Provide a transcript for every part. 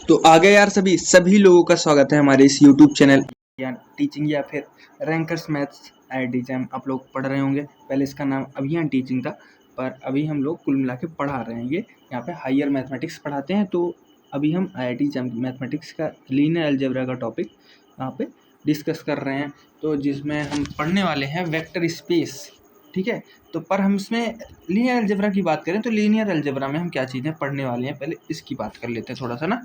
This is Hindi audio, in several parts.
तो आगे यार सभी लोगों का स्वागत है हमारे इस YouTube चैनल या टीचिंग या फिर रैंकर्स मैथ्स IIT एग्जाम आप लोग पढ़ रहे होंगे। पहले इसका नाम अभियान टीचिंग था, पर अभी हम लोग कुल मिला के पढ़ा रहे हैं। ये यहाँ पे हायर मैथमेटिक्स पढ़ाते हैं। तो अभी हम IIT एग्जाम मैथमेटिक्स का लीनियर अलजेब्रा का टॉपिक यहाँ पे डिस्कस कर रहे हैं, तो जिसमें हम पढ़ने वाले हैं वेक्टर स्पेस। ठीक है, तो पर हम इसमें लीनियर अलजेब्रा की बात करें तो लीनियर अलजेब्रा में हम क्या चीज़ें पढ़ने वाले हैं, पहले इसकी बात कर लेते हैं थोड़ा सा ना।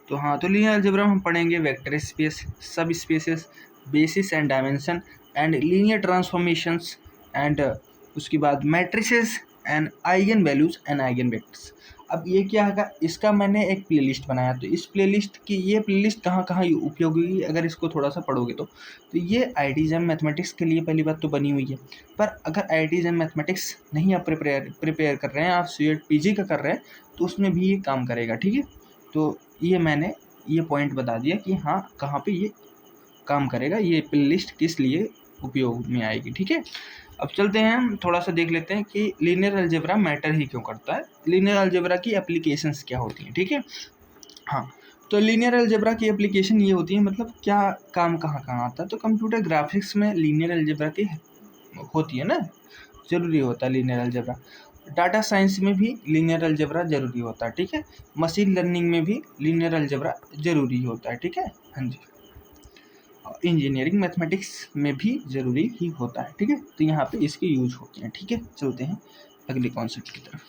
तो हाँ, तो लीनियर अलजेब्रा में हम पढ़ेंगे वेक्टर स्पेस, सब spaces, basis and dimension and linear transformations and उसके बाद matrices and eigen values and eigen vectors. अब ये क्या है, इसका मैंने एक प्लेलिस्ट बनाया, तो इस प्लेलिस्ट की ये प्लेलिस्ट कहाँ कहाँ उपयोगी होगी अगर इसको थोड़ा सा पढ़ोगे तो ये IIT एग्जाम मैथमेटिक्स के लिए पहली बात तो बनी हुई है। पर अगर IIT एग्जाम मैथमेटिक्स नहीं आप प्रिपेयर कर रहे हैं, आप CET PG का कर रहे हैं, तो उसमें भी ये काम करेगा। ठीक है, तो ये मैंने ये पॉइंट बता दिया कि हाँ कहाँ पे ये काम करेगा, ये प्लेलिस्ट किस लिए उपयोग में आएगी। ठीक है, अब चलते हैं हम थोड़ा सा देख लेते हैं कि लीनियर अलजेब्रा मैटर ही क्यों करता है, लीनियर अलजेब्रा की एप्लीकेशंस क्या होती हैं। ठीक है, हाँ, तो लीनियर अलजेब्रा की एप्लीकेशन ये होती है, मतलब क्या काम कहाँ कहाँ आता है। तो कंप्यूटर ग्राफिक्स में लीनियर अलजेब्रा की होती है ना, ज़रूरी होता है लीनियर अलजेब्रा। डाटा साइंस में भी लीनियर अलजेब्रा ज़रूरी होता है। ठीक है, मशीन लर्निंग में भी लीनियर अलजेब्रा ज़रूरी होता है। ठीक है, हाँ जी, इंजीनियरिंग मैथमेटिक्स में भी ज़रूरी ही होता है। ठीक है, तो यहाँ पे इसके यूज होते हैं। ठीक है, चलते हैं अगले कॉन्सेप्ट की तरफ।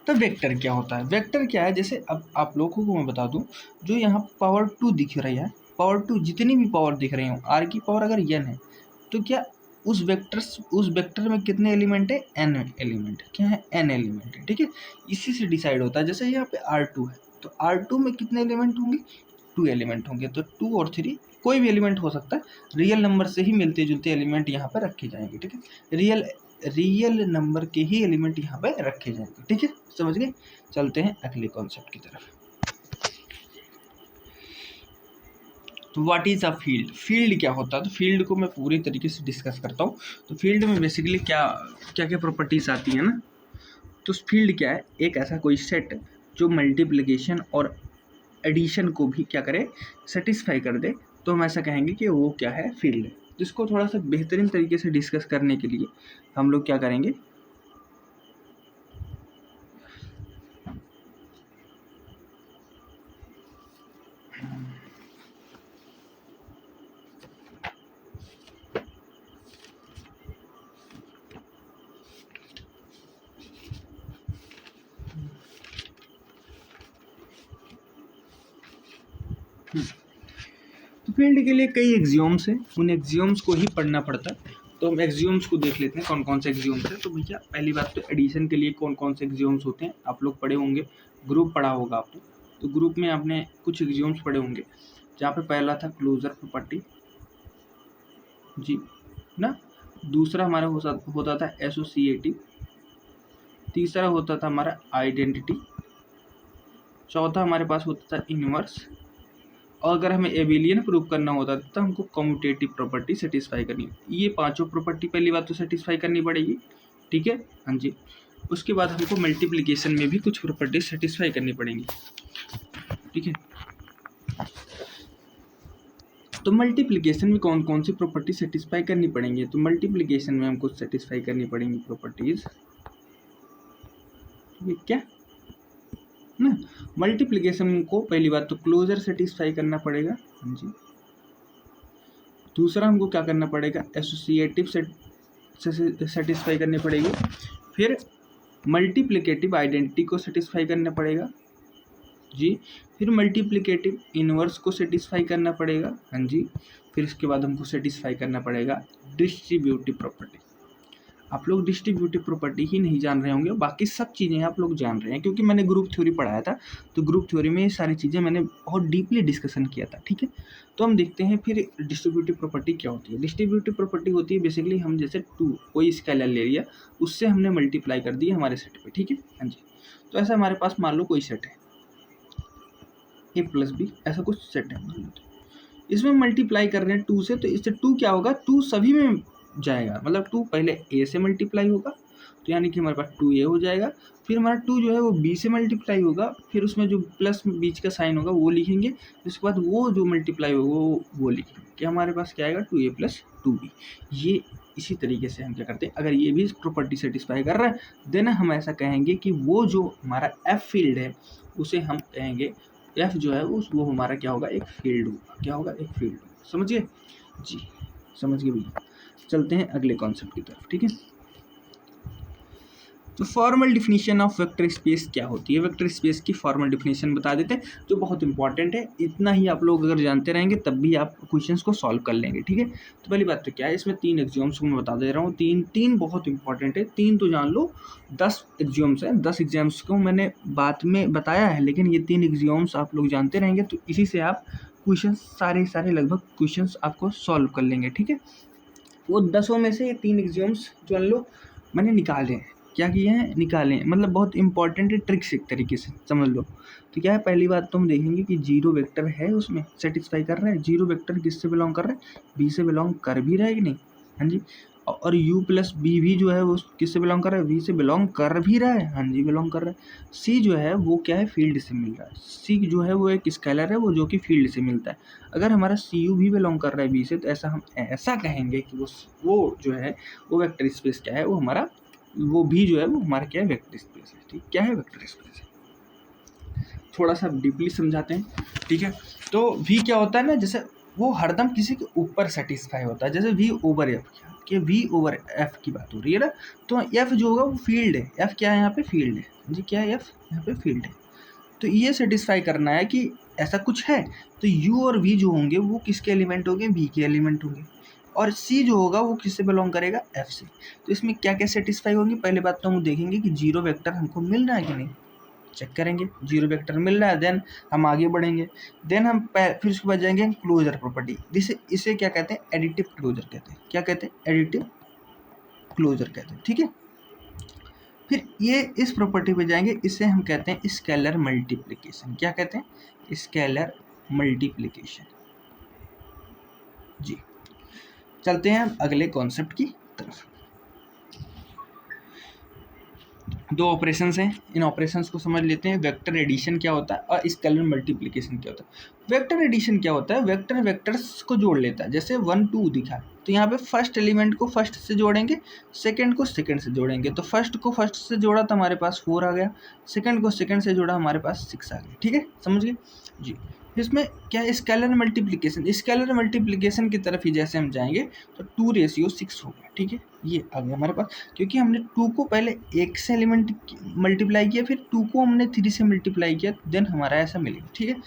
तो वेक्टर क्या होता है, वेक्टर क्या है, जैसे अब आप लोगों को मैं बता दूं, जो यहाँ पावर 2 दिख रही है, पावर 2 जितनी भी पावर दिख रही हो, r की पावर अगर n है, तो क्या उस वेक्टर में कितने एलिमेंट है, n एलिमेंट। क्या है, n एलिमेंट है। ठीक है, इसी से डिसाइड होता है। जैसे यहाँ पे R2 है, तो R2 में कितने एलिमेंट होंगे, 2 एलिमेंट होंगे। तो 2 और 3 कोई भी एलिमेंट हो सकता है, रियल नंबर से ही मिलते जुलते एलिमेंट यहाँ पर रखे जाएंगे। ठीक है, रियल नंबर के ही एलिमेंट यहाँ पे रखे जाएंगे। ठीक है, समझ गए। चलते हैं अगले कॉन्सेप्ट की तरफ। तो what is a field, field क्या होता है। तो फील्ड को मैं पूरी तरीके से डिस्कस करता हूँ। तो फील्ड में बेसिकली क्या क्या प्रॉपर्टीज आती है ना। तो फील्ड क्या है, एक ऐसा कोई सेट जो मल्टीप्लिकेशन और एडिशन को भी क्या करे, सेटिस्फाई कर दे, तो हम ऐसा कहेंगे कि वो क्या है, फील्ड है। जिसको थोड़ा सा बेहतरीन तरीके से डिस्कस करने के लिए हम लोग क्या करेंगे, तो फील्ड के लिए कई एक्सियोम्स हैं, उन एक्सियोम्स को ही पढ़ना पड़ता है। तो हम एक्सियोम्स को देख लेते हैं कौन कौन से एक्सियोम्स हैं। तो भैया पहली बात तो एडिशन के लिए कौन कौन से एक्सियोम्स होते हैं, आप लोग पढ़े होंगे, ग्रुप पढ़ा होगा आपने। तो ग्रुप में आपने कुछ एक्सियोम्स पढ़े होंगे, जहाँ पे पहला था क्लोजर प्रॉपर्टी जी ना, दूसरा हमारा होता था एसोसिएटिव, तीसरा होता था हमारा आइडेंटिटी, चौथा हमारे पास होता था इनवर्स, और अगर हमें एबिलियन प्रूव करना होता था तो हमको कम्यूटेटिव प्रॉपर्टी सेटिस्फाई करनी। ये पांचों प्रॉपर्टी पहली बात तो सेटिस्फाई करनी पड़ेगी। ठीक है, हाँ जी। उसके बाद हमको मल्टीप्लिकेशन में भी कुछ प्रॉपर्टी सेटिस्फाई करनी पड़ेंगी। ठीक है, तो मल्टीप्लिकेशन में कौन कौन सी प्रॉपर्टी सेटिस्फाई करनी पड़ेंगी। तो मल्टीप्लिकेशन में हमको सेटिस्फाई करनी पड़ेंगी प्रॉपर्टीज, ये क्या ना, मल्टीप्लिकेशन को पहली बात तो क्लोजर सेटिस्फाई करना पड़ेगा। हाँ जी, दूसरा हमको क्या करना पड़ेगा, एसोसिएटिव सेटिस्फाई करनी पड़ेगी, फिर मल्टीप्लिकेटिव आइडेंटिटी को सेटिस्फाई करना पड़ेगा जी, फिर मल्टीप्लिकेटिव इनवर्स को सेटिस्फाई करना पड़ेगा। हाँ जी, फिर इसके बाद हमको सेटिस्फाई करना पड़ेगा डिस्ट्रीब्यूटिव प्रॉपर्टी। आप लोग डिस्ट्रीब्यूटिव प्रॉपर्टी ही नहीं जान रहे होंगे, बाकी सब चीज़ें आप लोग जान रहे हैं, क्योंकि मैंने ग्रुप थ्योरी पढ़ाया था। तो ग्रुप थ्योरी में ये सारी चीज़ें मैंने बहुत डीपली डिस्कशन किया था। ठीक है, तो हम देखते हैं फिर डिस्ट्रीब्यूटिव प्रॉपर्टी क्या होती है। डिस्ट्रीब्यूटिव प्रॉपर्टी होती है बेसिकली, हम जैसे 2 कोई स्केलर ले लिया, उससे हमने मल्टीप्लाई कर दिया हमारे सेट पे। ठीक है, हाँ जी। तो ऐसा हमारे पास मान लो कोई सेट है a+b, ऐसा कुछ सेट है, इसमें मल्टीप्लाई कर रहे हैं 2 से, तो इससे 2 क्या होगा, 2 सभी में जाएगा, मतलब 2 पहले a से मल्टीप्लाई होगा, तो यानी कि हमारे पास 2a हो जाएगा। फिर हमारा 2 जो है वो b से मल्टीप्लाई होगा, फिर उसमें जो प्लस बीच का साइन होगा वो लिखेंगे, उसके बाद वो जो मल्टीप्लाई होगा वो लिखेंगे, कि हमारे पास क्या आएगा 2a + 2b। ये इसी तरीके से हम क्या करते हैं, अगर ये भी प्रॉपर्टी सेटिस्फाई कर रहा है देन हम ऐसा कहेंगे कि वो जो हमारा एफ फील्ड है उसे हम कहेंगे, एफ जो है वो हमारा क्या होगा, एक फील्ड होगा। क्या होगा, एक फील्ड होगा। समझिए जी, समझ गए भैया। चलते हैं अगले कॉन्सेप्ट की तरफ। ठीक है, तो formal definition of vector space क्या होती है, वेक्टर स्पेस की फॉर्मल डिफिनीशन बता देते हैं, जो बहुत इंपॉर्टेंट है। इतना ही आप लोग अगर जानते रहेंगे तब भी आप क्वेश्चंस को सॉल्व कर लेंगे। ठीक है, तो पहली बात तो क्या है, इसमें 3 एग्जाम्स को मैं बता दे रहा हूँ। तीन बहुत इंपॉर्टेंट है, 3 तो जान लो, 10 एग्जाम्स हैं। 10 एग्जाम्स को मैंने बाद में बताया है, लेकिन ये 3 एग्जाम्स आप लोग जानते रहेंगे तो इसी से आप क्वेश्चन सारे लगभग क्वेश्चंस आपको सॉल्व कर लेंगे। ठीक है, वो 10 में से ये 3 एग्जाम्स जो लो मैंने निकाले हैं। क्या किए हैं, निकाले हैं, मतलब बहुत इंपॉर्टेंट है, ट्रिक्स एक तरीके से समझ लो। तो क्या है, पहली बात तो हम देखेंगे कि जीरो वेक्टर है उसमें सेटिस्फाई कर रहा है। जीरो वेक्टर किससे बिलोंग कर रहा है, बी से बिलोंग कर भी रहा है कि नहीं, हाँ जी। और u + b भी जो है वो किससे बिलोंग कर रहा है, v से बिलोंग कर भी रहा है, हाँ जी बिलोंग कर रहा है। c जो है वो क्या है, फील्ड से मिल रहा है। c जो है वो एक स्केलर है, वो जो कि फील्ड से मिलता है। अगर हमारा cu भी बिलोंग कर रहा है b से, तो ऐसा हम ऐसा कहेंगे कि वो जो है वो वेक्टर स्पेस क्या है, वो हमारा वो भी जो है वो हमारा क्या है, वेक्टर स्पेस है। ठीक, क्या है, वेक्टर स्पेस है। थोड़ा सा डीपली समझाते हैं। ठीक है, तो v क्या होता है ना, जैसे वो हरदम किसी के ऊपर सेटिस्फाई होता है, जैसे v/f कि v/f की बात हो रही है ना, तो f जो होगा वो फील्ड है। f क्या है यहाँ पे, फील्ड है जी। क्या है, f यहाँ पे फील्ड है। तो ये सेटिस्फाई करना है कि ऐसा कुछ है, तो u और v जो होंगे वो किसके एलिमेंट होंगे, v के एलिमेंट होंगे। और c जो होगा वो किससे बिलोंग करेगा, f से। तो इसमें क्या क्या सेटिस्फाई होंगी, पहले बात तो हम देखेंगे कि जीरो वेक्टर हमको मिल रहा है कि नहीं, चेक करेंगे। जीरो वेक्टर मिल रहा है, देन हम आगे बढ़ेंगे। देन हम फिर उसके बाद जाएंगे क्लोजर प्रॉपर्टी, जिसे इसे क्या कहते हैं, एडिटिव क्लोजर कहते हैं। क्या कहते हैं, एडिटिव क्लोजर कहते हैं। ठीक है, फिर ये इस प्रॉपर्टी पे जाएंगे, इसे हम कहते हैं स्केलर मल्टीप्लिकेशन। क्या कहते हैं, स्केलर मल्टीप्लिकेशन जी। चलते हैं अगले कॉन्सेप्ट की तरफ। 2 ऑपरेशंस हैं, इन ऑपरेशंस को समझ लेते हैं। वेक्टर एडिशन क्या होता है और स्केलर मल्टीप्लिकेशन क्या होता है। वेक्टर एडिशन क्या होता है, वेक्टर वेक्टर्स को जोड़ लेता है। जैसे 1 2 दिखा है, तो यहाँ पे फर्स्ट एलिमेंट को फर्स्ट से जोड़ेंगे, सेकंड को सेकंड से जोड़ेंगे। तो फर्स्ट को फर्स्ट से जोड़ा तो हमारे पास 4 आ गया, सेकंड को सेकंड से जोड़ा हमारे पास 6 आ गया। ठीक है, समझ गए जी। इसमें क्या है, स्केलर मल्टीप्लिकेशन। स्केलर मल्टीप्लिकेशन की तरफ ही जैसे हम जाएंगे तो 2:6 हो गया। ठीक है, ये आ गया हमारे पास, क्योंकि हमने 2 को पहले 1 से एलिमेंट मल्टीप्लाई किया, फिर 2 को हमने 3 से मल्टीप्लाई किया, देन हमारा ऐसा मिलेगा। ठीक है,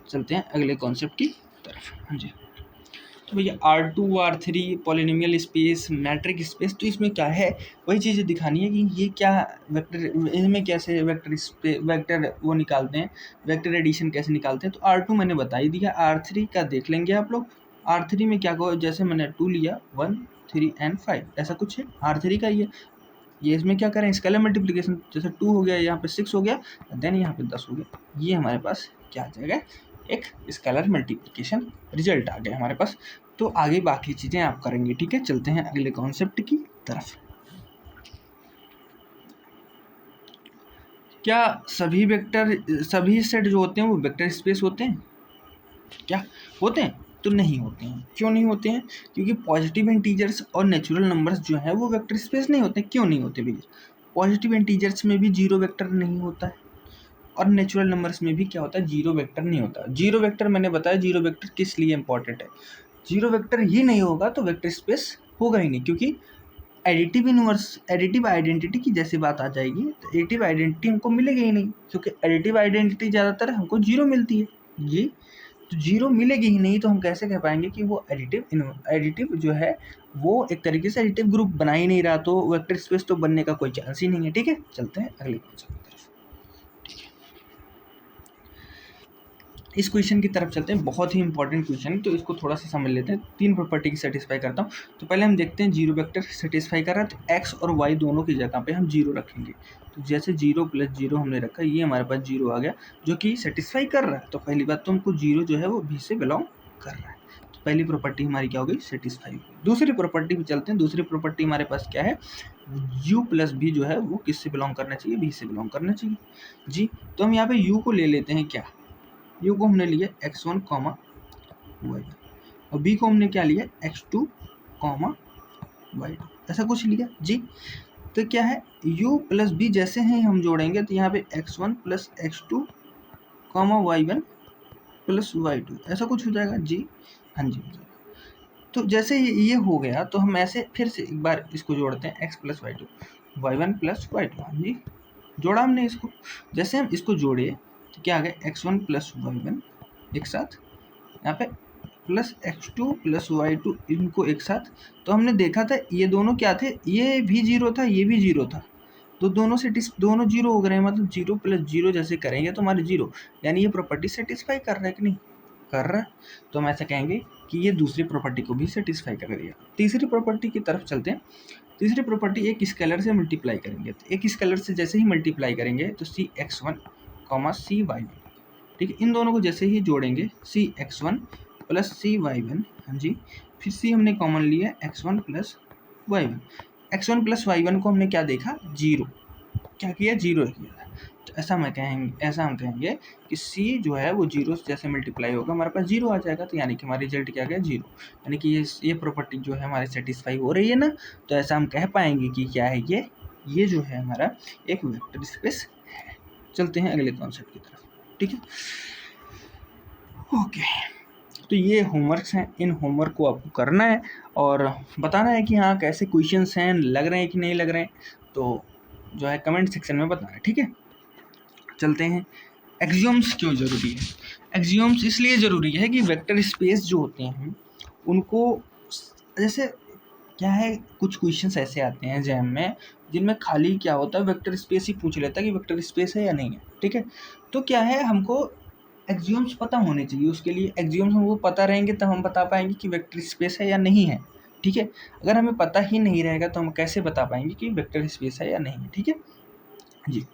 चलते हैं अगले कॉन्सेप्ट की तरफ। हाँ जी, तो भैया R2 R3 polynomial space, matric space, तो इसमें क्या है, वही चीज़ें दिखानी है कि ये क्या वेक्टर, इनमें कैसे वेक्टर वो निकालते हैं, वेक्टर एडिशन कैसे निकालते हैं। तो R2 मैंने बता ही दिया, R3 का देख लेंगे आप लोग। R3 में क्या कहो, जैसे मैंने 2 लिया, 1 3 एंड 5 ऐसा कुछ है R3 का। ये इसमें क्या करें, स्केलर मल्टीप्लिकेशन, जैसे 2 हो गया, यहाँ पे 6 हो गया, देन यहाँ पे 10 हो गया। ये हमारे पास क्या आ जाएगा, एक स्केलर मल्टीप्लिकेशन रिजल्ट आ गया हमारे पास। तो आगे बाकी चीज़ें आप करेंगे। ठीक है, चलते हैं अगले कॉन्सेप्ट की तरफ। क्या सभी वेक्टर, सभी सेट जो होते हैं वो वेक्टर स्पेस होते हैं, क्या होते हैं, तो नहीं होते हैं। क्यों नहीं होते हैं, क्योंकि पॉजिटिव इंटीजर्स और नेचुरल नंबर्स जो हैं वो वेक्टर स्पेस नहीं होते। क्यों नहीं होते भैया, पॉजिटिव इंटीजर्स में भी जीरो वेक्टर नहीं होता है, और नेचुरल नंबर्स में भी क्या होता है, जीरो वेक्टर नहीं होता। जीरो वेक्टर मैंने बताया, जीरो वेक्टर किस लिए इंपॉर्टेंट है, जीरो वेक्टर ही नहीं होगा तो वेक्टर स्पेस होगा ही नहीं। क्योंकि एडिटिव आइडेंटिटी की जैसी बात आ जाएगी, तो एडिटिव आइडेंटिटी हमको मिलेगी ही नहीं, क्योंकि एडिटिव आइडेंटिटी ज़्यादातर हमको जीरो मिलती है जी। तो जीरो मिलेगी ही नहीं, तो हम कैसे कह पाएंगे कि वो एडिटिव जो है वो एक तरीके से एडिटिव ग्रुप बना ही नहीं रहा, तो वेक्टर स्पेस तो बनने का कोई चांस ही नहीं है। ठीक है, चलते हैं अगले क्वेश्चन की तरफ। इस क्वेश्चन की तरफ चलते हैं, बहुत ही इंपॉर्टेंट क्वेश्चन है, तो इसको थोड़ा सा समझ लेते हैं। 3 प्रॉपर्टी की सेटिस्फाई करता हूँ। तो पहले हम देखते हैं जीरो वेक्टर सेटिस्फाई कर रहा है, तो x और y दोनों की जगह पे हम जीरो रखेंगे। तो जैसे 0 + 0 हमने रखा, ये हमारे पास 0 आ गया, जो कि सेटिस्फाई कर रहा है। तो पहली बात तो हमको जीरो जो है वो b से बिलोंग कर रहा है। तो पहली प्रॉपर्टी हमारी क्या हो गई, सेटिस्फाई हो गई। दूसरी प्रॉपर्टी पे चलते हैं। दूसरी प्रॉपर्टी हमारे पास क्या है, u प्लस बी जो है वो किससे बिलोंग करना चाहिए, b से बिलोंग करना चाहिए जी। तो हम यहाँ पे u को ले लेते हैं, क्या u को हमने लिया x1 कॉमा y1 और b को हमने क्या लिया x2 कॉमा y2, ऐसा कुछ लिया जी। तो क्या है u प्लस बी जैसे ही हम जोड़ेंगे तो यहाँ पे x1 plus x2 comma y1 plus y2 ऐसा कुछ हो जाएगा जी। हाँ जी हो जाएगा। तो जैसे ये हो गया तो हम ऐसे फिर से एक बार इसको जोड़ते हैं, x plus y2 y1 plus y2, हाँ जी जोड़ा हमने इसको। जैसे हम इसको जोड़े तो क्या आ गया x1 प्लस y1 एक साथ, यहाँ पे प्लस x2 प्लस y2 इनको एक साथ। तो हमने देखा था ये दोनों क्या थे, ये भी जीरो था ये भी जीरो था, तो दोनों जीरो हो गए, मतलब जीरो प्लस जीरो जैसे करेंगे तो हमारे जीरो, यानी ये प्रॉपर्टी सेटिस्फाई कर रहा है कि नहीं कर रहा है। तो हम ऐसा कहेंगे कि ये दूसरी प्रॉपर्टी को भी सेटिस्फाई कर दिया। तीसरी प्रॉपर्टी की तरफ चलते हैं। तीसरी प्रॉपर्टी एक स्केलर से मल्टीप्लाई करेंगे, तो एक स्केलर से जैसे ही मल्टीप्लाई करेंगे तो सी x1 कॉमा सी वाई वन, ठीक है, इन दोनों को जैसे ही जोड़ेंगे सी x1 प्लस सी वाई1, हाँ जी, फिर सी हमने कॉमन लिया x1 प्लस वाई1। x1 प्लस वाई1 को हमने क्या देखा, जीरो, क्या किया जीरो किया। तो ऐसा हम कहेंगे कि c जो है वो जीरो से जैसे मल्टीप्लाई होगा हमारे पास जीरो आ जाएगा, तो यानी कि हमारा रिजल्ट क्या गया जीरो, यानी कि ये प्रॉपर्टी जो है हमारे सेटिस्फाई हो रही है ना। तो ऐसा हम कह पाएंगे कि क्या है ये जो है हमारा एक वेक्टर स्पेस है। चलते हैं अगले कॉन्सेप्ट की तरफ, ठीक है। ओके, तो ये होमवर्क्स हैं, इन होमवर्क को आपको करना है और बताना है कि हाँ कैसे क्वेश्चंस हैं, लग रहे हैं कि नहीं लग रहे हैं, तो जो है कमेंट सेक्शन में बताना है, ठीक है। चलते हैं, एक्सियोम्स क्यों ज़रूरी है। एक्सियोम्स इसलिए ज़रूरी है कि वेक्टर स्पेस जो होते हैं उनको, जैसे क्या है कुछ क्वेश्चंस ऐसे आते हैं जैम में जिनमें खाली क्या होता है वेक्टर स्पेस ही पूछ लेता है कि वेक्टर स्पेस है या नहीं है, ठीक है। तो क्या है हमको एक्सियोम्स पता होने चाहिए, उसके लिए एक्सियोम्स हमको पता रहेंगे तब हम बता पाएंगे कि वेक्टर स्पेस है या नहीं है, ठीक है। अगर हमें पता ही नहीं रहेगा तो हम कैसे बता पाएंगे कि वेक्टर स्पेस है या नहीं है, ठीक है जी।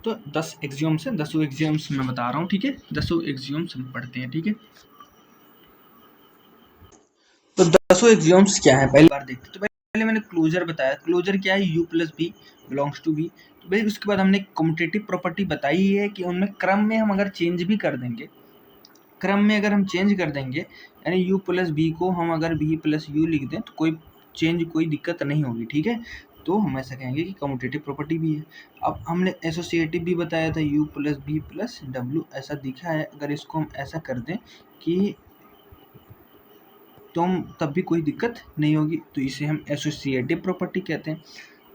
तो 10 एक्सियोम्स हैं, 10 एक्सियोम्स मैं बता रहा हूँ, ठीक है। 10 एक्सियोम्स हम पढ़ते हैं, ठीक है। तो 10 एक्सियोम्स क्या है पहली बार देखते हैं। तो पहले मैंने क्लोजर बताया, क्लोजर क्या है, u plus B belongs to B. तो भाई उसके बाद हमने कम्यूटेटिव प्रॉपर्टी बताई है कि उनमें क्रम में हम अगर चेंज भी कर देंगे, क्रम में अगर हम चेंज कर देंगे, यानी u प्लस बी को हम अगर b प्लस यू लिख दें तो कोई दिक्कत नहीं होगी, ठीक है। तो हम ऐसा कहेंगे कि कम्यूटेटिव प्रॉपर्टी भी है। अब हमने एसोसिएटिव भी बताया था, u plus B plus W ऐसा दिखा है, अगर इसको हम ऐसा कर दें कि तो हम तब भी कोई दिक्कत नहीं होगी, तो इसे हम एसोसिएटिव प्रॉपर्टी कहते हैं।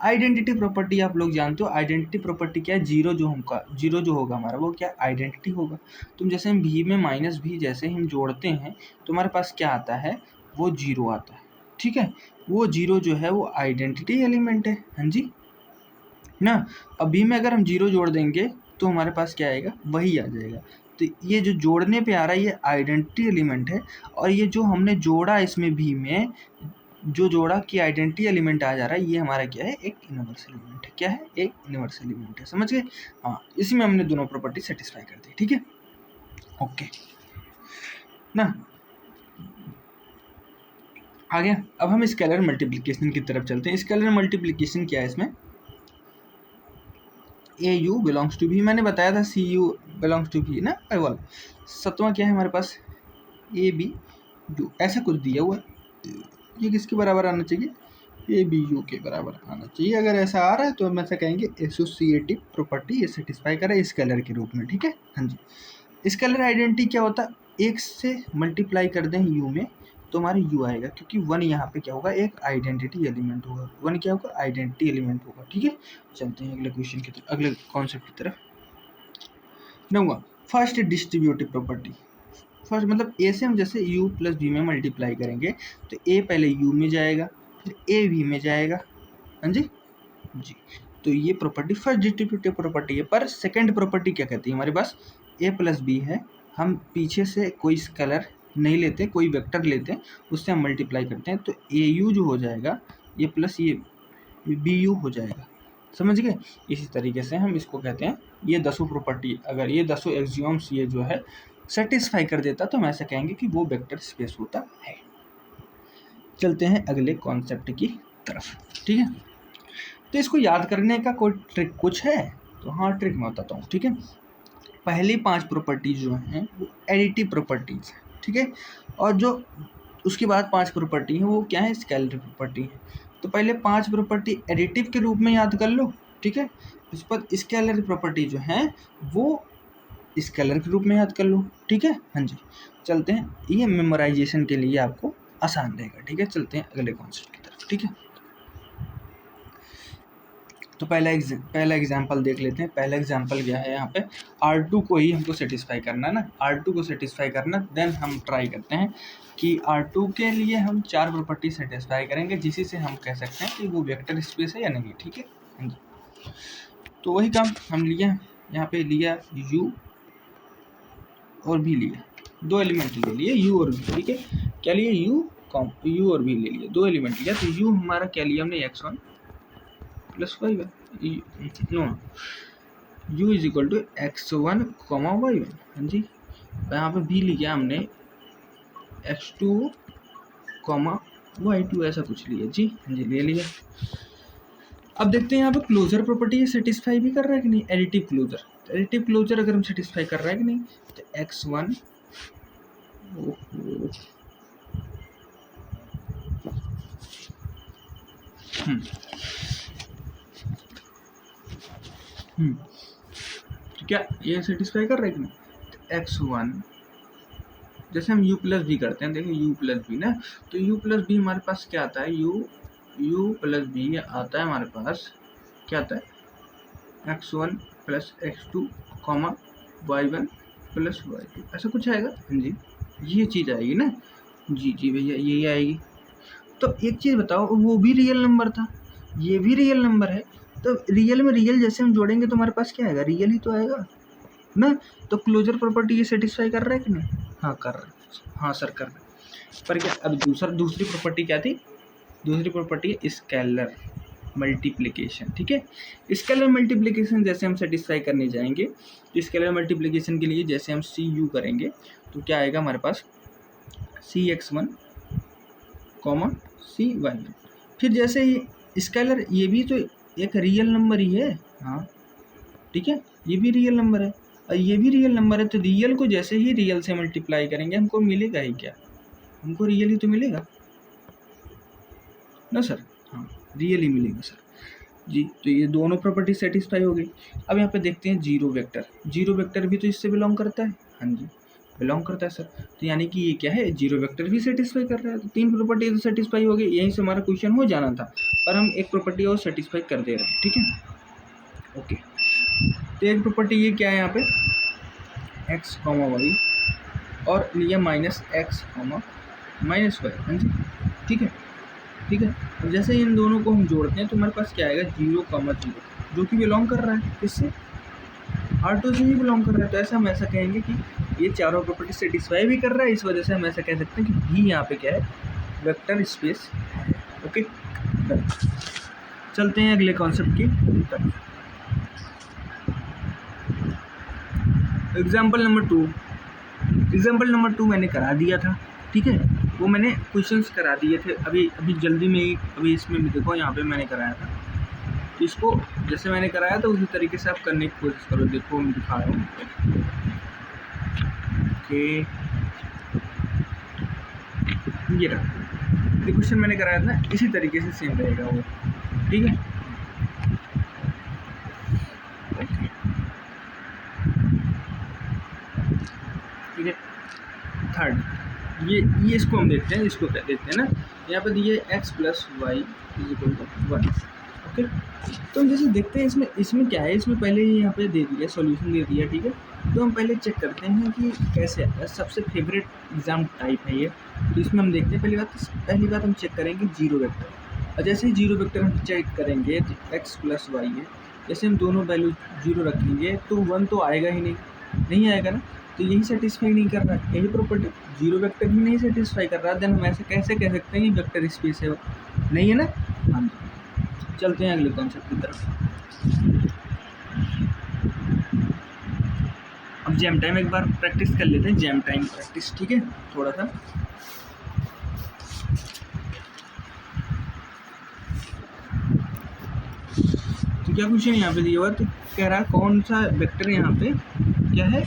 आइडेंटिटी प्रॉपर्टी आप लोग जानते हो, आइडेंटिटी प्रॉपर्टी क्या है, जीरो जो होगा हमारा वो क्या आइडेंटिटी होगा। तो जैसे हम भी में माइनस भी जैसे हम जोड़ते हैं तो हमारे पास क्या आता है, वो जीरो आता है, ठीक है। वो जीरो जो है वो आइडेंटिटी एलिमेंट है, हाँ जी ना। अब भी में अगर हम जीरो जोड़ देंगे तो हमारे पास क्या आएगा, वही आ जाएगा। तो ये जो जोड़ने पे आ रहा है ये आइडेंटिटी एलिमेंट है, और ये जो हमने जोड़ा इसमें भी में जो जोड़ा कि आइडेंटिटी एलिमेंट आ जा रहा है, ये हमारा क्या है, एक इनवर्स एलिमेंट है। क्या है, एक इनवर्स एलिमेंट है, समझ गए। हाँ, इसी में हमने दोनों प्रॉपर्टी सेटिस्फाई कर दी, ठीक है। ओके ना, आ गया। अब हम स्केलर मल्टीप्लिकेशन की तरफ चलते हैं। स्केलर मल्टीप्लिकेशन क्या है, इसमें ए यू बिलोंग्स टू भी मैंने बताया था, सी यू बिलोंग्स टू भी ना, वाला। सतवां क्या है हमारे पास, ए बी यू, ऐसा कुछ दिया हुआ है, ये किसके बराबर आना चाहिए, ए बी यू के बराबर आना चाहिए। अगर ऐसा आ रहा है तो हम ऐसा कहेंगे एसोसिएटिव प्रॉपर्टी ये सेटिस्फाई करे स्केलर के रूप में, ठीक है। हाँ जी, स्केलर आइडेंटिटी क्या होता है, एक से मल्टीप्लाई कर दें यू में तो हमारा यू आएगा, क्योंकि वन यहाँ पे क्या होगा, एक आइडेंटिटी एलिमेंट होगा, वन क्या होगा, आइडेंटिटी एलिमेंट होगा, ठीक है। चलते हैं अगले क्वेश्चन की तरफ, अगले कॉन्सेप्ट की तरफ। नौवां, फर्स्ट डिस्ट्रीब्यूटिव प्रॉपर्टी। फर्स्ट मतलब ए से हम जैसे u प्लस बी में मल्टीप्लाई करेंगे तो a पहले u में जाएगा फिर a v में जाएगा, हाँ जी जी। तो ये प्रॉपर्टी फर्स्ट डिस्ट्रीब्यूटिव प्रॉपर्टी है। पर सेकंड प्रॉपर्टी क्या कहती है, हमारे पास a प्लस बी है, हम पीछे से कोई स्केलर नहीं लेते, कोई वेक्टर लेते हैं, उससे हम मल्टीप्लाई करते हैं, तो ए यू जो हो जाएगा ये प्लस ये बी यू हो जाएगा, समझ गए। इसी तरीके से हम इसको कहते हैं, ये 10 प्रॉपर्टी, अगर ये 10 एक्सियोम्स ये जो है सेटिस्फाई कर देता तो हम ऐसा कहेंगे कि वो वेक्टर स्पेस होता है। चलते हैं अगले कॉन्सेप्ट की तरफ, ठीक है। तो इसको याद करने का कोई ट्रिक कुछ है? तो हाँ, ट्रिक मैं बताता हूँ, ठीक है। पहली 5 प्रॉपर्टीज जो हैं वो एडिटिव प्रॉपर्टीज हैं, ठीक है। और जो उसके बाद 5 प्रॉपर्टी हैं वो क्या है? स्केलर प्रॉपर्टी है। तो पहले 5 प्रॉपर्टी एडिटिव के रूप में याद कर लो, ठीक है। उस पर स्केलर प्रॉपर्टी जो है वो स्केलर के रूप में याद कर लो, ठीक है। हाँ जी, चलते हैं, ये मेमोराइजेशन के लिए आपको आसान रहेगा, ठीक है। चलते हैं अगले कॉन्सेप्ट की तरफ, ठीक है। तो पहला एग्जांपल देख लेते हैं। पहला एग्जांपल क्या है? यहाँ पे R2 को ही हमको सेटिस्फाई करना है ना, R2 को सेटिस्फाई करना। देन हम ट्राई करते हैं कि R2 के लिए हम 4 प्रॉपर्टी सेटिस्फाई करेंगे, जिसी से हम कह सकते हैं कि वो वेक्टर स्पेस है या नहीं, ठीक है। हाँ जी, तो वही काम हम लिया, यहाँ पे लिया U और V लिया, 2 एलिमेंट ले लिए U और V, ठीक है। क्या लिए? U और V ले लिए, 2 एलिमेंट लिया। तो U हमारा क्या लिया हमने? x1 plus y1, no, u is equal to x1 comma y1, हाँ जी। यहाँ पे v लिया हमने x2 कॉमा y2, ऐसा कुछ लिया जी, हाँ जी, ले लिया। अब देखते हैं यहाँ पे क्लोजर प्रॉपर्टी सेटिस्फाई भी कर रहा है कि नहीं, एडिटिव क्लोजर। एडिटिव क्लोजर अगर हम सेटिस्फाई कर रहा है कि नहीं, तो x1 तो क्या ये सेटिस्फाई कर रहा है कि नहीं? तो x1 जैसे हम u प्लस भी करते हैं, देखिए u प्लस भी ना, तो u प्लस भी हमारे पास क्या आता है? u प्लस भी आता है हमारे पास, क्या आता है? x1 plus x2 comma y1 plus y2, ऐसा कुछ आएगा, हाँ जी, ये चीज़ आएगी ना जी। जी भैया, यही आएगी। तो एक चीज़ बताओ, वो भी रियल नंबर था, ये भी रियल नंबर है, तो रियल में रियल जैसे हम जोड़ेंगे तो हमारे पास क्या आएगा? रियल ही तो आएगा ना। तो क्लोजर प्रॉपर्टी ये सेटिस्फाई कर रहा है कि नहीं? हाँ कर रहा है, हाँ सर कर रहा है। पर क्या अब दूसरी प्रॉपर्टी क्या थी? दूसरी प्रॉपर्टी है स्केलर मल्टीप्लिकेशन, ठीक है। स्केलर मल्टीप्लिकेशन जैसे हम सेटिस्फाई करने जाएंगे, तो स्केलर मल्टीप्लिकेशन के लिए जैसे हम CU करेंगे तो क्या आएगा हमारे पास? CX1 comma CY1। फिर जैसे ही स्केलर, ये भी तो एक रियल नंबर ही है, हाँ ठीक है, ये भी रियल नंबर है और ये भी रियल नंबर है। तो रियल को जैसे ही रियल से मल्टीप्लाई करेंगे हमको मिलेगा ही क्या? हमको रियल ही तो मिलेगा ना सर, हाँ रियल ही मिलेगा सर जी। तो ये दोनों प्रॉपर्टी सेटिस्फाई हो गई। अब यहाँ पे देखते हैं जीरो वेक्टर। जीरो वेक्टर भी तो इससे बिलोंग करता है, हाँ जी बिलोंग करता है सर। तो यानी कि ये क्या है? जीरो वेक्टर भी सेटिस्फाई कर रहा है। तो 3 प्रॉपर्टी तो सेटिस्फाई हो गई, यहीं से हमारा क्वेश्चन हो जाना था, पर हम एक प्रॉपर्टी और सेटिस्फाई कर दे रहे हैं, ठीक है ओके। तो एक प्रॉपर्टी ये क्या है यहाँ पे? x, y और लिया -x, -y, हाँ जी ठीक है ठीक है। तो जैसे इन दोनों को हम जोड़ते हैं तो हमारे पास क्या आएगा? 0, 0, जो कि बिलोंग कर रहा है किससे? R2 से ही बिलोंग कर रहा है। तो ऐसा हम ऐसा कहेंगे कि ये चारों प्रॉपर्टी सेटिस्फाई भी कर रहा है, इस वजह से हम ऐसा कह सकते हैं कि भी यहाँ पे क्या है? वेक्टर स्पेस है, ओके। चलते हैं अगले कॉन्सेप्ट की तरफ। एग्जाम्पल नंबर 2 मैंने करा दिया था, ठीक है। वो मैंने क्वेश्चंस करा दिए थे अभी जल्दी में ही, अभी इसमें भी देखो यहाँ पे मैंने कराया था। तो इसको जैसे मैंने कराया था उसी तरीके से आप करने की कोशिश करो। देखो मैं दिखा रहा हूँ कि ये रहा, ये क्वेश्चन मैंने कराया था, इसी तरीके से सेम रहेगा वो, ठीक है ठीक है। थर्ड, ये इसको हम देखते हैं, इसको क्या देखते हैं ना, यहाँ पे दिए x plus Y is equal to 1, okay. तो हम जैसे देखते हैं इसमें क्या है, इसमें पहले ही यहाँ पे दे दिया, सॉल्यूशन दे दिया, ठीक है। तो हम पहले चेक करते हैं कि कैसे आता है। सबसे फेवरेट एग्जाम टाइप है ये। तो इसमें हम देखते हैं, पहली बात हम चेक करेंगे जीरो वेक्टर। और जैसे ही जीरो वेक्टर हम चेक करेंगे तो x प्लस वाई है, जैसे हम दोनों वैल्यू जीरो रखेंगे तो 1 तो आएगा ही नहीं आएगा ना। तो यही सेटिस्फाई नहीं कर रहा है, यही प्रॉपर्टी जीरो वेक्टर भी नहीं सेटिस्फाई कर रहा है। देन हम ऐसे कैसे कह सकते हैं कि वेक्टर स्पेस है? नहीं है ना, हाँ। चलते हैं अगले कॉन्सेप्ट की तरफ। अब जैम टाइम एक बार प्रैक्टिस कर लेते हैं, जैम टाइम प्रैक्टिस, ठीक है, थोड़ा सा। तो क्या क्वेश्चन यहाँ पे दिया हुआ, तो कह रहा है कौन सा वेक्टर यहाँ पे क्या है,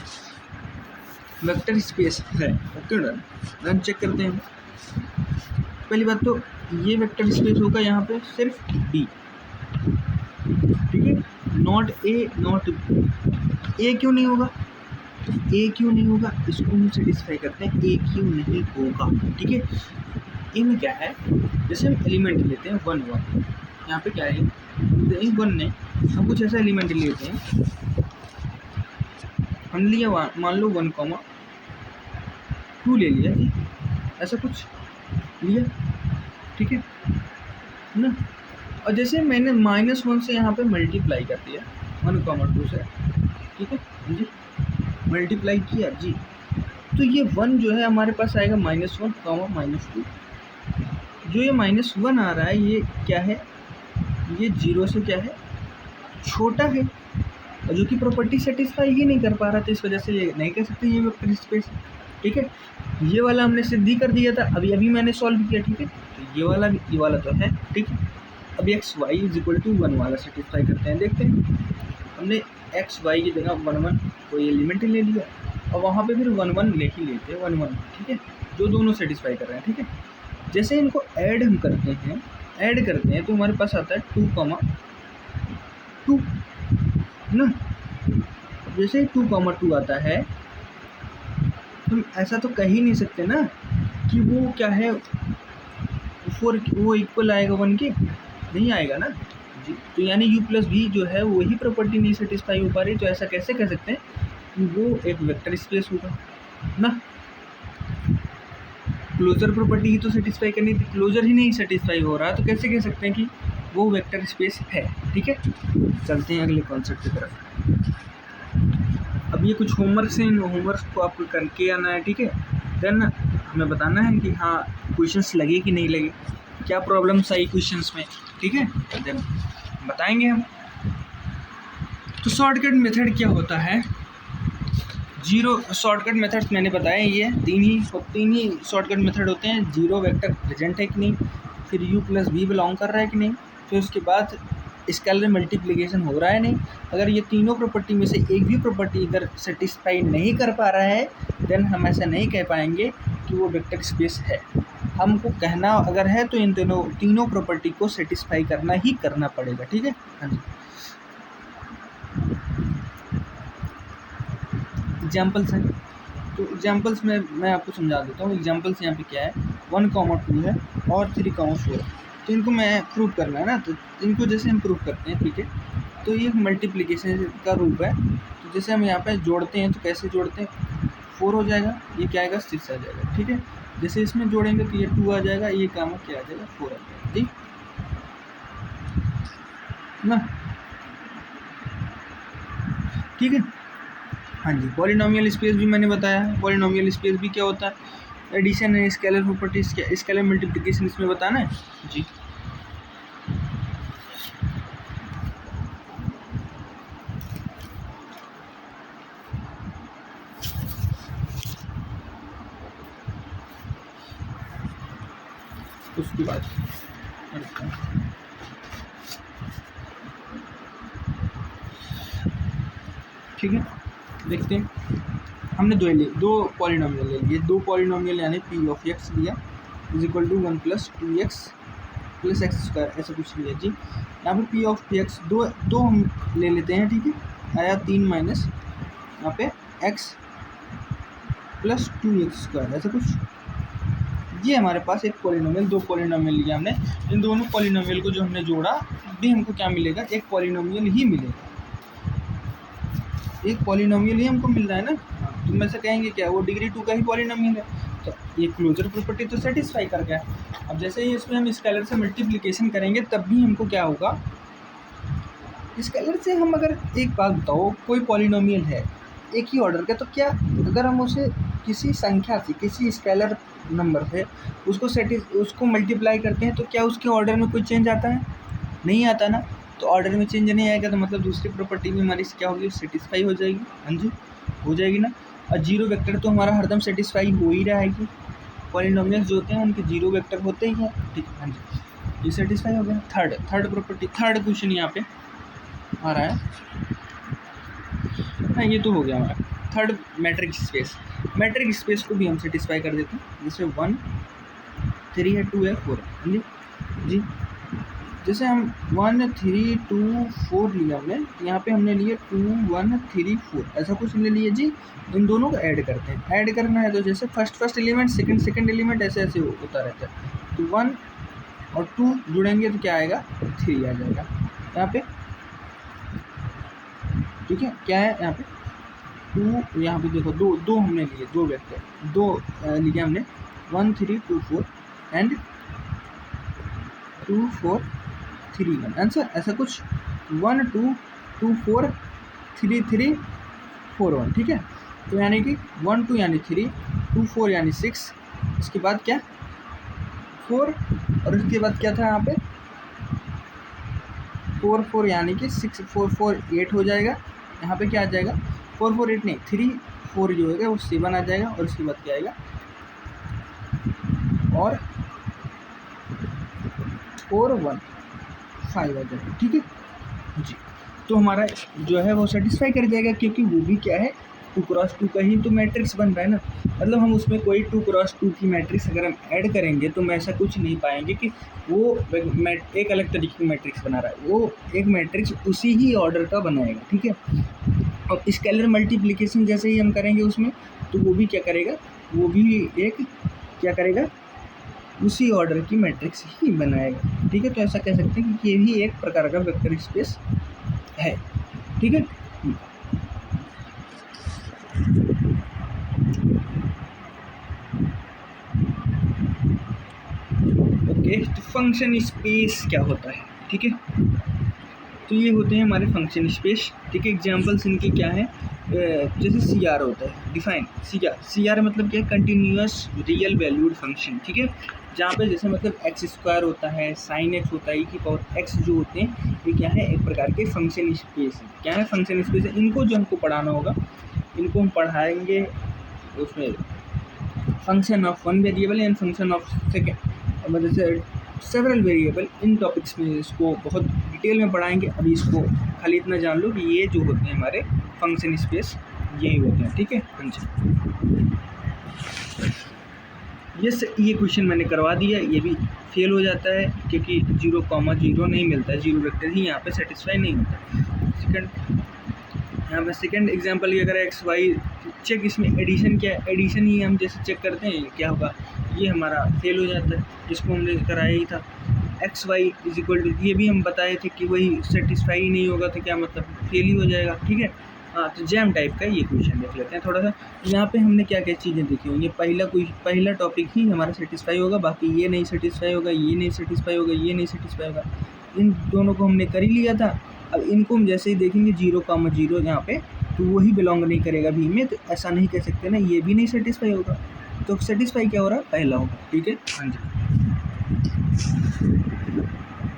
वेक्टर स्पेस है। ओके डन, रन चेक करते हैं। पहली बात तो ये वेक्टर स्पेस होगा यहाँ पे सिर्फ डी, ठीक है, नॉट ए नॉट बी। ए क्यों नहीं होगा, ए क्यों नहीं होगा, इसको हम सेटिस्फाई करते हैं, ए क्यों नहीं होगा, ठीक है। ए में क्या है, जैसे हम एलिमेंट लेते हैं 1 1, यहाँ पे क्या है 1 नहीं, हम कुछ ऐसा एलिमेंट लेते हैं, हम लिया मान लो 1,2 ले लिया जी, ऐसा कुछ लिया, ठीक है ना। और जैसे मैंने -1 से यहाँ पे मल्टीप्लाई कर दिया 1,2 से, ठीक है जी, मल्टीप्लाई किया जी, तो ये 1 जो है हमारे पास आएगा -1, -2। जो ये -1 आ रहा है ये क्या है, ये 0 से क्या है, छोटा है, और जो कि प्रॉपर्टी सेटिस्फाई ही नहीं कर पा रहा था, इस वजह से ये नहीं कह सकते ये वेक्टर स्पेस, ठीक है। ये वाला हमने सिद्ध कर दिया था, अभी मैंने सॉल्व किया, ठीक है, तो ये वाला तो है, ठीक है। अब x y = 1 वाला सेटिस्फाई करते हैं, देखते हैं। हमने x y की जगह 1 1 कोई एलिमेंट ले लिया, और वहाँ पे फिर 1 1 ले ही लेते हैं, 1 1, ठीक है, जो दोनों सेटिस्फाई कर रहे हैं, ठीक है। जैसे इनको ऐड हम करते हैं तो हमारे पास आता है 2, 2 ना। जैसे 2, 2 आता है, हम ऐसा तो कह ही नहीं सकते ना कि वो क्या है 4, वो इक्वल आएगा 1 के, नहीं आएगा ना जी। तो यानी u + v जो है वही प्रॉपर्टी नहीं सेटिस्फाई हो पा रही, तो ऐसा कैसे कह सकते हैं कि वो एक वेक्टर स्पेस होगा ना। क्लोजर प्रॉपर्टी ही तो सेटिस्फाई करनी थी, क्लोजर ही नहीं सेटिस्फाई हो रहा, तो कैसे कह सकते हैं कि वो वेक्टर स्पेस है, ठीक है। चलते हैं अगले कॉन्सेप्ट की तरफ। अब ये कुछ होमवर्क से, इन होमवर्क को आपको करके आना है, ठीक है। देन हमें बताना है कि हाँ क्वेश्चंस लगे कि नहीं लगे, क्या प्रॉब्लम्स आई क्वेश्चंस में, ठीक है, देन बताएंगे हम। तो शॉर्टकट मेथड क्या होता है, शॉर्टकट मेथड्स मैंने बताया, ये तीन ही शॉर्टकट मेथड होते हैं। 0 वेक्टर प्रेजेंट है कि नहीं, फिर u + v बिलोंग कर रहा है कि नहीं, फिर उसके बाद स्केलर मल्टीप्लिकेशन हो रहा है नहीं। अगर ये तीनों प्रॉपर्टी में से एक भी प्रॉपर्टी इधर सेटिस्फाई नहीं कर पा रहा है, देन हम ऐसा नहीं कह पाएंगे कि वो वेक्टर स्पेस है। हमको कहना अगर है तो इन तीनों प्रॉपर्टी को सेटिस्फाई करना पड़ेगा, ठीक है। हाँ जी, एग्जाम्पल्स हैं, तो एग्जाम्पल्स में मैं आपको समझा देता हूँ। एग्जाम्पल्स यहाँ पे क्या है, 1, 2 है और 3, 4, तो इनको मैं प्रूव करना है ना, तो इनको जैसे हम प्रूव करते हैं, ठीक है, तो ये मल्टीप्लिकेशन का रूप है। तो जैसे हम यहाँ पे जोड़ते हैं तो कैसे जोड़ते हैं, 4 हो जाएगा, ये क्या आएगा 6 आ जाएगा, ठीक है। जैसे इसमें जोड़ेंगे तो ये 2 आ जाएगा, ये क्या आ जाएगा 4 आ जाएगा, ठीक ना, ठीक है। हाँ जी, पॉलिनोमियल स्पेस भी मैंने बताया है। पॉलिनोमियल स्पेस भी क्या होता है, एडिशन एंड स्केलर प्रॉपर्टीज, क्या स्केलर मल्टीप्लिकेशन इसमें बताना है जी। उसके बाद ठीक है, देखते हैं। हमने दो पॉलिनोमियल ले लिए, 2 पॉलिनोमियल यानी p(x) लिया = 1 + 2x + x², ऐसा कुछ लिया जी। यहाँ पे p(x) दो हम ले लेते हैं, ठीक है, आया 3 माइनस यहाँ पे x + 2x², ऐसा कुछ। ये हमारे पास एक पॉलिनोमियल, 2 पॉलिनोमियल लिया हमने। इन दोनों पॉलिनोमियल को जो हमने जोड़ा भी हमको क्या मिलेगा, एक पॉलिनोमियल ही मिलेगा, एक पॉलिनोमियल ही हमको मिल रहा है ना। तुम में से कहेंगे क्या वो डिग्री 2 का ही पॉलिनोमियल है, तो ये क्लोजर प्रॉपर्टी तो सेटिस्फाई कर गया। अब जैसे ही इसमें हम स्केलर से मल्टीप्लिकेशन करेंगे तब भी हमको क्या होगा, स्केलर से हम अगर एक बात बताओ, कोई पॉलिनोमियल है एक ही ऑर्डर का, तो क्या अगर हम उसे किसी संख्या से, किसी स्केलर नंबर से उसको मल्टीप्लाई करते हैं तो क्या उसके ऑर्डर में कोई चेंज आता है, नहीं आता ना। तो ऑर्डर में चेंज नहीं आएगा तो मतलब दूसरी प्रॉपर्टी में हमारी क्या होगी, सेटिस्फाई हो जाएगी। हाँ जी, हो जाएगी ना। और जीरो वेक्टर तो हमारा हरदम सेटिस्फाई हो ही रहा है कि पॉलिनोमियल्स जो होते हैं उनके जीरो वेक्टर होते ही हैं, ठीक है। हाँ जी, ये सेटिस्फाई हो गया। थर्ड प्रॉपर्टी, थर्ड क्वेश्चन यहाँ पे आ रहा है। हाँ, ये तो हो गया हमारा third matric space. Matric space को भी हम सेटिस्फाई कर देते हैं, जैसे 1 3 है, 2 है, 4 है जी। जैसे हम 1 3 2 4 लिया हमने, यहाँ पे हमने लिए 2 1 3 4, ऐसा कुछ ले लिए जी। इन दोनों को ऐड करते हैं, ऐड करना है तो जैसे फर्स्ट एलिमेंट सेकंड एलिमेंट ऐसे ऐसे होता रहता है। तो 1 और 2 जुड़ेंगे तो क्या आएगा, 3 आ जाएगा यहाँ पे, ठीक है। क्या है यहाँ पे 2, यहाँ पे देखो दो हमने लिए, दो वेक्टर, दो लिए हमने 1 3 2 4 एंड 2 4 3 1 आंसर, ऐसा कुछ 1 2 2 4 3 3 4 1, ठीक है। तो यानी कि 1 2 यानी 3, 2 4 यानी 6, इसके बाद क्या 4, और उसके बाद क्या था यहाँ पे 4 4 यानी कि 6 4 4 8 हो जाएगा। यहाँ पे क्या आ जाएगा 4 4 8 नहीं 3 4 जो होगा वो 7 आ जाएगा, और उसके बाद क्या आएगा और 4 1 5 आ जाएगा, ठीक है जी। तो हमारा जो है वो सेटिस्फाई कर जाएगा, क्योंकि वो भी क्या है 2 क्रॉस 2 का ही तो मैट्रिक्स बन रहा है ना। मतलब हम उसमें कोई 2 क्रॉस 2 की मैट्रिक्स अगर हम ऐड करेंगे तो हम ऐसा कुछ नहीं पाएंगे कि वो एक अलग तरीके की मैट्रिक्स बना रहा है, वो एक मैट्रिक्स उसी ही ऑर्डर का बनाएगा, ठीक है। और स्केलर मल्टीप्लिकेशन जैसे ही हम करेंगे उसमें, तो वो भी क्या करेगा, वो भी एक क्या करेगा, उसी ऑर्डर की मैट्रिक्स ही बनाएगा, ठीक है। तो ऐसा कह सकते हैं कि ये भी एक प्रकार का वेक्टर स्पेस है, ठीक है। ओके, तो फंक्शन स्पेस क्या होता है, ठीक है। तो ये होते हैं हमारे फंक्शन स्पेस, ठीक है। एग्जांपल्स इनके क्या है, जैसे सी आर होता है, डिफाइन सी आर मतलब क्या है, कंटिन्यूअस रियल वैल्यूड फंक्शन, ठीक है। जहाँ पे जैसे मतलब एक्स स्क्वायर होता है, साइन एक्स होता है, ई की पावर एक्स जो होते हैं, ये क्या है, एक प्रकार के फंक्शन स्पेस है। क्या है, फंक्शन स्पेस है। इनको जो हमको पढ़ाना होगा, इनको हम पढ़ाएंगे उसमें function of one variable and function of second, मतलब से सेवरल वेरिएबल, इन टॉपिक्स में इसको बहुत डिटेल में पढ़ाएंगे। अभी इसको खाली इतना जान लो कि ये जो होते हैं हमारे फंक्शन स्पेस यही होते हैं, ठीक है। हाँ जी, ये क्वेश्चन मैंने करवा दिया, ये भी फेल हो जाता है क्योंकि 0,0 नहीं मिलता है, जीरो वेक्टर ही यहाँ पे सेटिस्फाई नहीं होता। यहाँ पे सेकंड एग्जांपल ये अगर एक्स वाई चेक, इसमें एडिशन क्या है, एडिशन ही हम जैसे चेक करते हैं क्या होगा, ये हमारा फेल हो जाता है, जिसको हमने कराया ही था। X Y is equal to, ये भी हम बताए थे कि वही सेटिस्फाई ही नहीं होगा तो क्या मतलब फेल ही हो जाएगा, ठीक है। हाँ, तो जैम टाइप का ये क्वेश्चन देख लेते हैं थोड़ा सा। यहाँ पे हमने क्या क्या चीज़ें देखी होंगी, पहला टॉपिक ही हमारा सेटिस्फाई होगा, बाकी ये नहीं सेटिस्फाई होगा, ये नहीं सेटिस्फाई होगा, ये नहीं सेटिस्फाई होगा। इन दोनों को हमने कर ही लिया था। अब इनको हम जैसे ही देखेंगे 0,0 यहाँ पे, तो वही बिलोंग नहीं करेगा भी में, तो ऐसा नहीं कह सकते ना, ये भी नहीं सेटिस्फाई होगा। तो सेटिस्फाई क्या हो रहा है, पहला होगा, ठीक है। हाँ जी,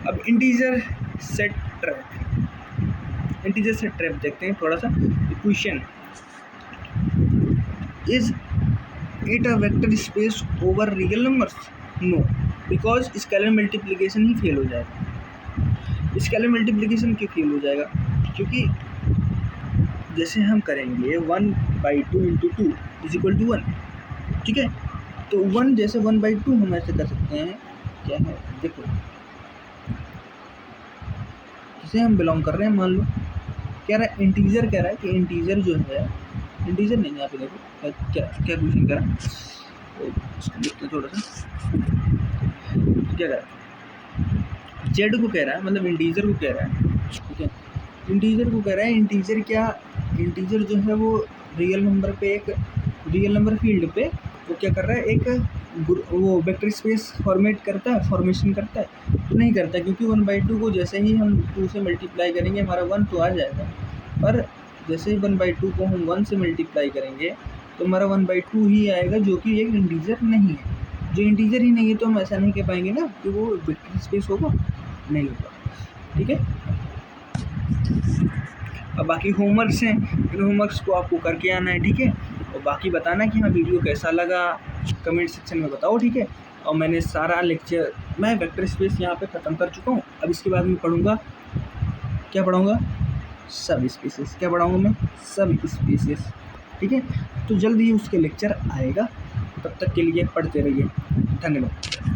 अब इंटीजर सेट ट्रैप देखते हैं थोड़ा सा। Question is it a vector space over real numbers, no, because scalar multiplication ही फेल हो जाएगा। स्केलर मल्टीप्लिकेशन क्यों फेल हो जाएगा, क्योंकि जैसे हम करेंगे 1/2 × 2 इज इक्वल टू 1, ठीक है। तो 1 जैसे 1/2 हम ऐसे कर सकते हैं, क्या है देखो, जिसे हम बिलोंग कर रहे हैं, मान लो कह रहा है इंटीजर, कह रहा है कि इंटीजर जो है, इंटीजर नहीं, यहाँ पे देखो क्या क्वेश्चन कह रहा है, तो इसको देखते हैं थोड़ा सा। क्या कह रहा है, जेड को कह रहा है, मतलब इंटीजर को कह रहा है, ठीक है। इंटीजर को कह रहा है, इंटीजर क्या, इंटीजर जो है वो रियल नंबर पे, एक रियल नंबर फील्ड पे वो क्या कर रहा है, एक वो वेक्टर स्पेस फॉर्मेशन करता है, तो नहीं करता, क्योंकि 1/2 को जैसे ही हम 2 से मल्टीप्लाई करेंगे हमारा 1 तो आ जाएगा, पर जैसे ही 1/2 को हम 1 से मल्टीप्लाई करेंगे तो हमारा 1/2 ही आएगा, जो कि एक इंटीजर नहीं है। जो इंटीजर ही नहीं है तो हम ऐसा नहीं कह पाएंगे ना कि वो वेक्टर स्पेस होगा, नहीं होगा, ठीक है। अब बाकी होमवर्क्स हैं, इन होमवर्क्स को आपको करके आना है, ठीक है। और बाकी बताना कि हाँ वीडियो कैसा लगा, कमेंट सेक्शन में बताओ, ठीक है। और मैंने सारा लेक्चर, मैं वेक्टर स्पेस यहाँ पे ख़त्म कर चुका हूँ। अब इसके बाद मैं पढ़ूँगा, क्या पढ़ाऊँगा, सब स्पेसेस। क्या पढ़ाऊँगा मैं, सब स्पेसेस, ठीक है। तो जल्द ही उसके लेक्चर आएगा, तब तक के लिए पढ़ते रहिए। धन्यवाद।